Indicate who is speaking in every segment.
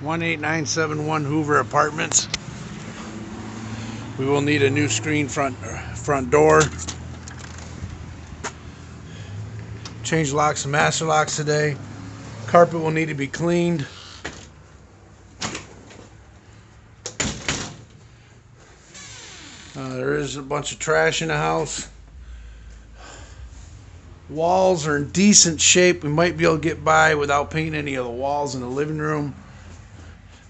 Speaker 1: 18971 Hoover Apartments. We will need a new screen front door. Change locks and master locks today. Carpet will need to be cleaned. There is a bunch of trash in the house. Walls are in decent shape. We might be able to get by without painting any of the walls in the living room.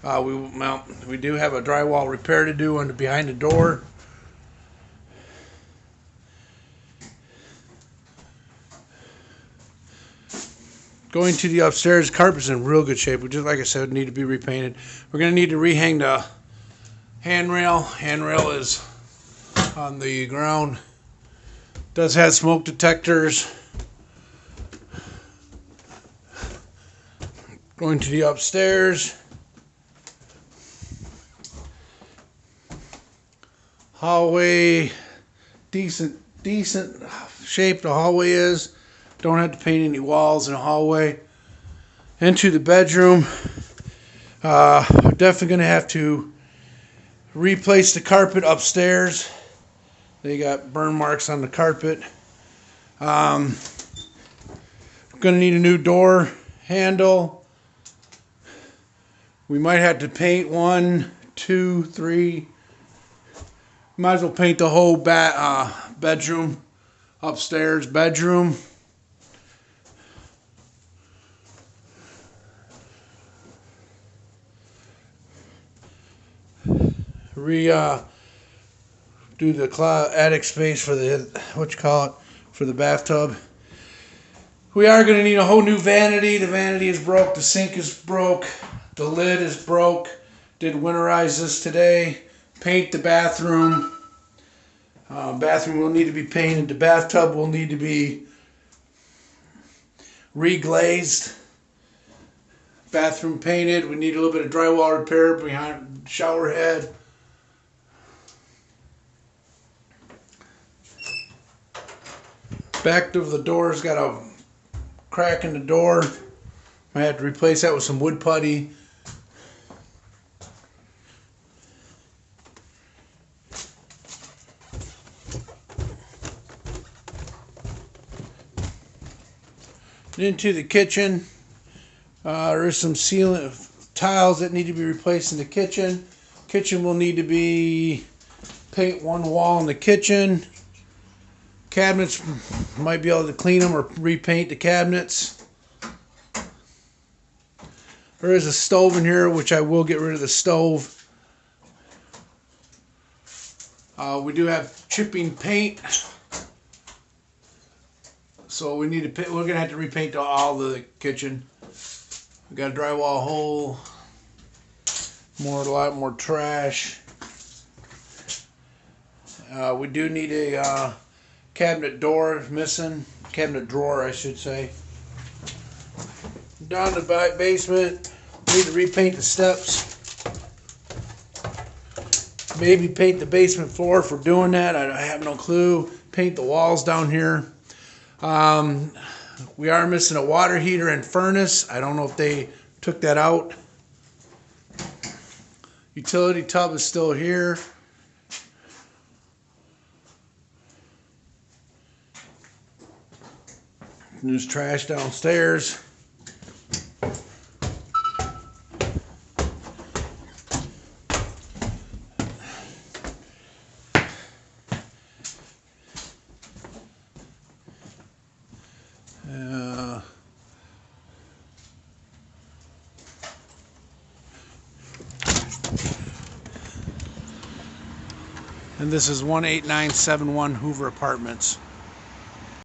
Speaker 1: We do have a drywall repair to do on behind the door. Going to the upstairs, carpet's in real good shape. We just, like I said, need to be repainted. We're going to need to rehang the handrail. Handrail is on the ground. Does have smoke detectors. Going to the upstairs. Hallway, decent shape the hallway is. Don't have to paint any walls in the hallway. Into the bedroom. We're definitely going to have to replace the carpet upstairs. They got burn marks on the carpet. We're going to need a new door handle. We might have to paint 1, 2, 3. Might as well paint the whole bedroom, upstairs bedroom. Do the attic space for the for the bathtub. We are going to need a whole new vanity. The vanity is broke. The sink is broke. The lid is broke. Did winterize this today. Paint the bathroom. Bathroom will need to be painted. The bathtub will need to be reglazed. Bathroom painted. We need a little bit of drywall repair behind the shower head. Back of the door's got a crack in the door. I have to replace that with some wood putty. Into the kitchen, there is some ceiling tiles that need to be replaced in the kitchen. Kitchen will need to be paint one wall in the kitchen. Cabinets, might be able to clean them or repaint the cabinets. There is a stove in here, which I will get rid of the stove. We do have chipping paint, so we need to. We're gonna have to repaint all the kitchen. We got a drywall hole. A lot more trash. We do need a cabinet door missing. Cabinet drawer, I should say. Down the back basement. Need to repaint the steps. Maybe paint the basement floor for doing that. I have no clue. Paint the walls down here. We are missing a water heater and furnace. I don't know if they took that out. Utility tub is still here. There's trash downstairs. And this is 18971 Hoover Apartments.